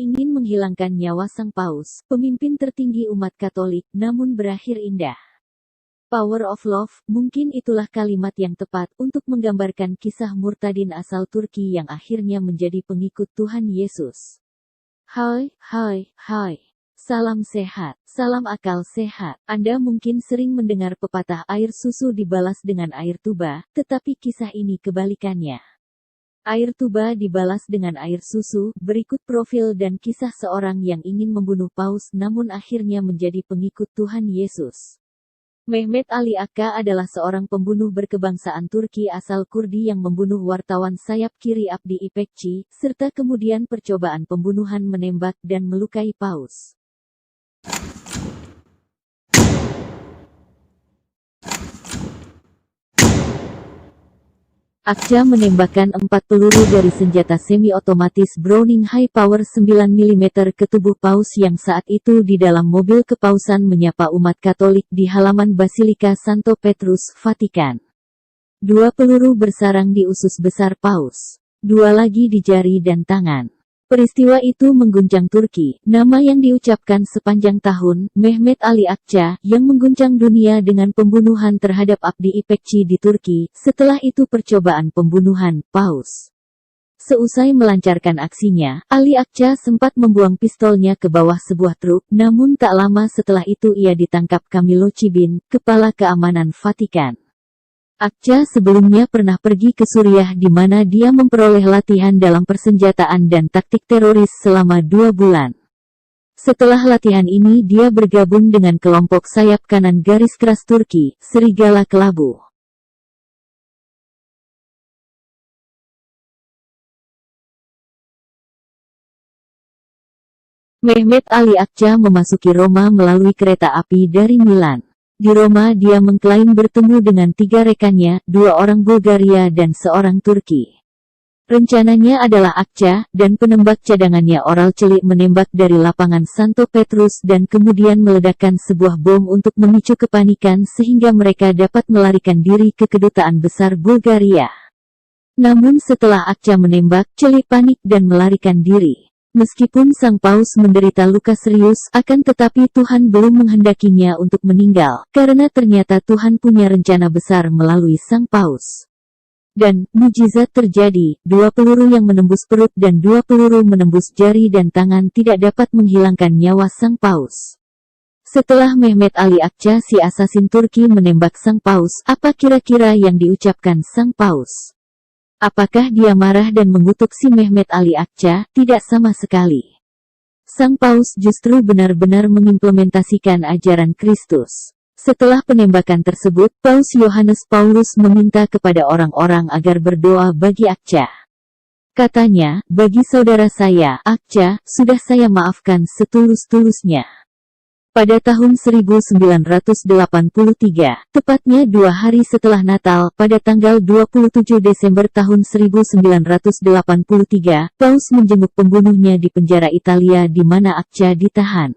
ingin menghilangkan nyawa sang paus, pemimpin tertinggi umat Katolik, namun berakhir indah. Power of Love, mungkin itulah kalimat yang tepat untuk menggambarkan kisah murtadin asal Turki yang akhirnya menjadi pengikut Tuhan Yesus. Hai. Salam sehat, salam akal sehat. Anda mungkin sering mendengar pepatah air susu dibalas dengan air tuba, tetapi kisah ini kebalikannya. Air tuba dibalas dengan air susu. Berikut profil dan kisah seorang yang ingin membunuh paus namun akhirnya menjadi pengikut Tuhan Yesus. Mehmet Ali Akka adalah seorang pembunuh berkebangsaan Turki asal Kurdi yang membunuh wartawan sayap kiri Abdi İpekçi, serta kemudian percobaan pembunuhan menembak dan melukai paus. Akca menembakkan 4 peluru dari senjata semi-otomatis Browning High Power 9 mm ke tubuh paus yang saat itu di dalam mobil kepausan menyapa umat Katolik di halaman Basilika Santo Petrus, Vatikan. 2 peluru bersarang di usus besar paus. 2 lagi di jari dan tangan. Peristiwa itu mengguncang Turki, nama yang diucapkan sepanjang tahun, Mehmet Ali Akça, yang mengguncang dunia dengan pembunuhan terhadap Abdi İpekçi di Turki, setelah itu percobaan pembunuhan, paus. Seusai melancarkan aksinya, Ali Akça sempat membuang pistolnya ke bawah sebuah truk, namun tak lama setelah itu ia ditangkap Camillo Cibin, kepala keamanan Vatikan. Akça sebelumnya pernah pergi ke Suriah di mana dia memperoleh latihan dalam persenjataan dan taktik teroris selama 2 bulan. Setelah latihan ini dia bergabung dengan kelompok sayap kanan garis keras Turki, Serigala Kelabu. Mehmet Ali Akça memasuki Roma melalui kereta api dari Milan. Di Roma dia mengklaim bertemu dengan 3 rekannya, 2 orang Bulgaria dan seorang Turki. Rencananya adalah Akça dan penembak cadangannya Oral Celik menembak dari lapangan Santo Petrus dan kemudian meledakkan sebuah bom untuk memicu kepanikan sehingga mereka dapat melarikan diri ke kedutaan besar Bulgaria. Namun setelah Akça menembak, Celik panik dan melarikan diri. Meskipun sang paus menderita luka serius, akan tetapi Tuhan belum menghendakinya untuk meninggal, karena ternyata Tuhan punya rencana besar melalui sang paus. Dan, mujizat terjadi, 2 peluru yang menembus perut dan 2 peluru menembus jari dan tangan tidak dapat menghilangkan nyawa sang paus. Setelah Mehmet Ali Akça si asasin Turki menembak sang paus, apa kira-kira yang diucapkan sang paus? Apakah dia marah dan mengutuk si Mehmet Ali Akça? Tidak sama sekali. Sang paus justru benar-benar mengimplementasikan ajaran Kristus. Setelah penembakan tersebut, Paus Yohanes Paulus meminta kepada orang-orang agar berdoa bagi Akça. Katanya, bagi saudara saya, Akça, sudah saya maafkan setulus-tulusnya. Pada tahun 1983, tepatnya 2 hari setelah Natal, pada tanggal 27 Desember tahun 1983, Paus menjenguk pembunuhnya di penjara Italia di mana Akça ditahan.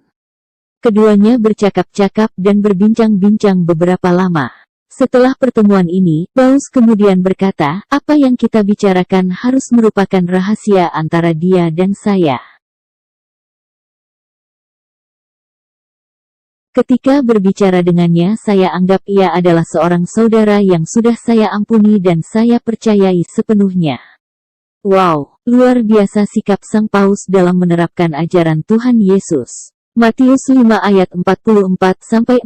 Keduanya bercakap-cakap dan berbincang-bincang beberapa lama. Setelah pertemuan ini, Paus kemudian berkata, apa yang kita bicarakan harus merupakan rahasia antara dia dan saya. Ketika berbicara dengannya saya anggap ia adalah seorang saudara yang sudah saya ampuni dan saya percayai sepenuhnya. Wow, luar biasa sikap sang paus dalam menerapkan ajaran Tuhan Yesus. Matius 5 ayat 44-45,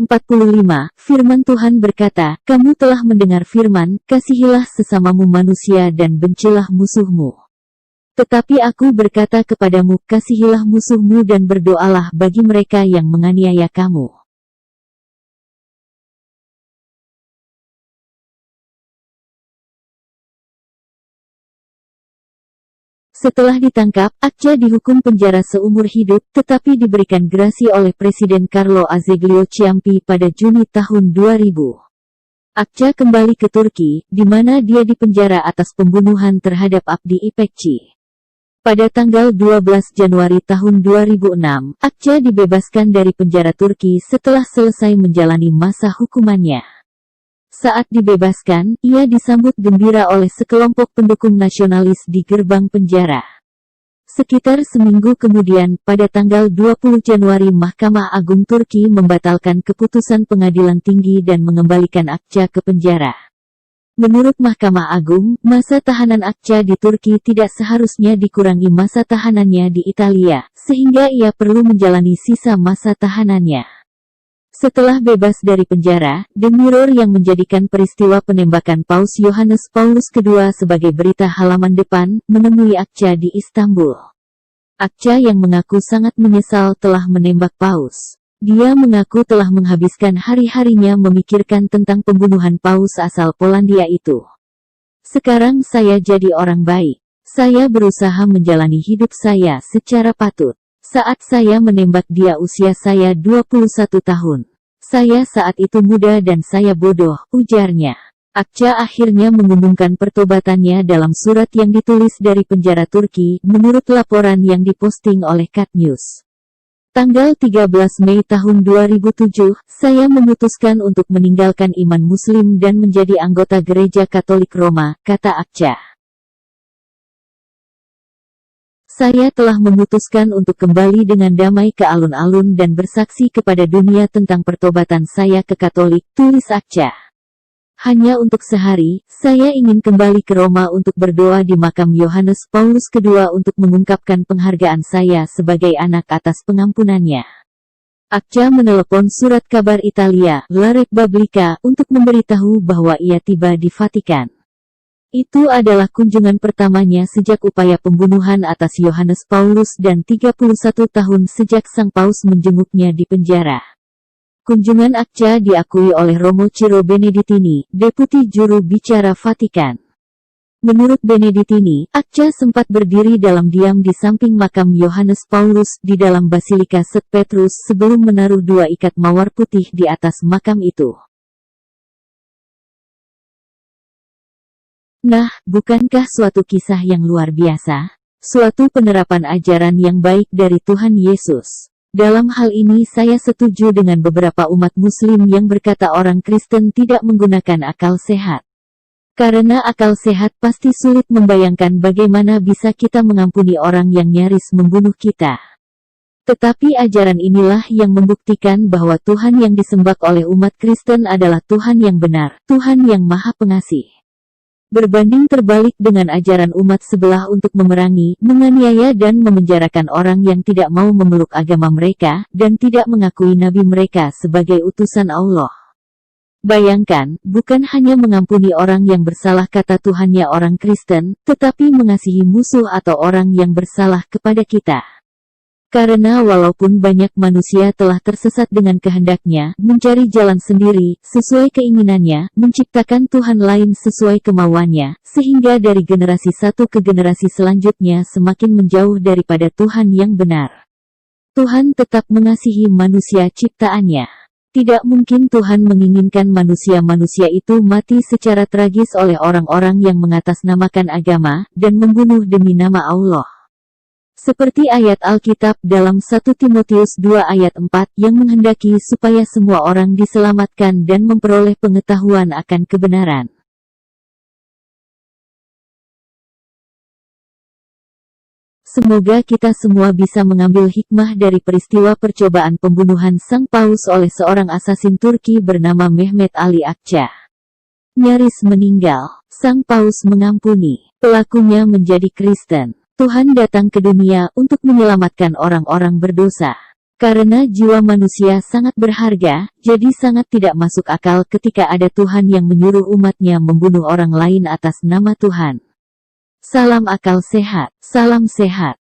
firman Tuhan berkata, kamu telah mendengar firman, kasihilah sesamamu manusia dan bencilah musuhmu. Tetapi aku berkata kepadamu, kasihilah musuhmu dan berdoalah bagi mereka yang menganiaya kamu. Setelah ditangkap, Akça dihukum penjara seumur hidup, tetapi diberikan grasi oleh Presiden Carlo Azeglio Ciampi pada Juni tahun 2000. Akça kembali ke Turki, di mana dia dipenjara atas pembunuhan terhadap Abdi İpekçi. Pada tanggal 12 Januari tahun 2006, Akça dibebaskan dari penjara Turki setelah selesai menjalani masa hukumannya. Saat dibebaskan, ia disambut gembira oleh sekelompok pendukung nasionalis di gerbang penjara. Sekitar seminggu kemudian, pada tanggal 20 Januari Mahkamah Agung Turki membatalkan keputusan pengadilan tinggi dan mengembalikan Akça ke penjara. Menurut Mahkamah Agung, masa tahanan Akça di Turki tidak seharusnya dikurangi masa tahanannya di Italia, sehingga ia perlu menjalani sisa masa tahanannya. Setelah bebas dari penjara, The Mirror yang menjadikan peristiwa penembakan Paus Yohanes Paulus II sebagai berita halaman depan, menemui Akça di Istanbul. Akça yang mengaku sangat menyesal telah menembak Paus. Dia mengaku telah menghabiskan hari-harinya memikirkan tentang pembunuhan Paus asal Polandia itu. Sekarang saya jadi orang baik. Saya berusaha menjalani hidup saya secara patut. Saat saya menembak dia usia saya 21 tahun. Saya saat itu muda dan saya bodoh, ujarnya. Akça akhirnya mengumumkan pertobatannya dalam surat yang ditulis dari penjara Turki, menurut laporan yang diposting oleh Cat News. Tanggal 13 Mei tahun 2007, saya memutuskan untuk meninggalkan iman Muslim dan menjadi anggota Gereja Katolik Roma, kata Akça. Saya telah memutuskan untuk kembali dengan damai ke alun-alun dan bersaksi kepada dunia tentang pertobatan saya ke Katolik, tulis Akça. Hanya untuk sehari, saya ingin kembali ke Roma untuk berdoa di makam Yohanes Paulus II untuk mengungkapkan penghargaan saya sebagai anak atas pengampunannya. Akça menelepon surat kabar Italia, La Repubblica, untuk memberitahu bahwa ia tiba di Vatikan. Itu adalah kunjungan pertamanya sejak upaya pembunuhan atas Yohanes Paulus dan 31 tahun sejak sang paus menjenguknya di penjara. Kunjungan Akça diakui oleh Romo Ciro Benedettini, deputi juru bicara Vatikan. Menurut Benedettini, Akça sempat berdiri dalam diam di samping makam Yohanes Paulus di dalam Basilika St. Petrus sebelum menaruh 2 ikat mawar putih di atas makam itu. Nah, bukankah suatu kisah yang luar biasa? Suatu penerapan ajaran yang baik dari Tuhan Yesus. Dalam hal ini saya setuju dengan beberapa umat Muslim yang berkata orang Kristen tidak menggunakan akal sehat. Karena akal sehat pasti sulit membayangkan bagaimana bisa kita mengampuni orang yang nyaris membunuh kita. Tetapi ajaran inilah yang membuktikan bahwa Tuhan yang disembah oleh umat Kristen adalah Tuhan yang benar, Tuhan yang Maha Pengasih. Berbanding terbalik dengan ajaran umat sebelah untuk memerangi, menganiaya dan memenjarakan orang yang tidak mau memeluk agama mereka, dan tidak mengakui nabi mereka sebagai utusan Allah. Bayangkan, bukan hanya mengampuni orang yang bersalah kata Tuhannya orang Kristen, tetapi mengasihi musuh atau orang yang bersalah kepada kita. Karena walaupun banyak manusia telah tersesat dengan kehendaknya, mencari jalan sendiri, sesuai keinginannya, menciptakan Tuhan lain sesuai kemauannya, sehingga dari generasi satu ke generasi selanjutnya semakin menjauh daripada Tuhan yang benar. Tuhan tetap mengasihi manusia ciptaannya. Tidak mungkin Tuhan menginginkan manusia-manusia itu mati secara tragis oleh orang-orang yang mengatasnamakan agama, dan membunuh demi nama Allah. Seperti ayat Alkitab dalam 1 Timotius 2 ayat 4 yang menghendaki supaya semua orang diselamatkan dan memperoleh pengetahuan akan kebenaran. Semoga kita semua bisa mengambil hikmah dari peristiwa percobaan pembunuhan sang paus oleh seorang asasin Turki bernama Mehmet Ali Akça. Nyaris meninggal, sang paus mengampuni, pelakunya menjadi Kristen. Tuhan datang ke dunia untuk menyelamatkan orang-orang berdosa. Karena jiwa manusia sangat berharga, jadi sangat tidak masuk akal ketika ada Tuhan yang menyuruh umatnya membunuh orang lain atas nama Tuhan. Salam akal sehat, salam sehat.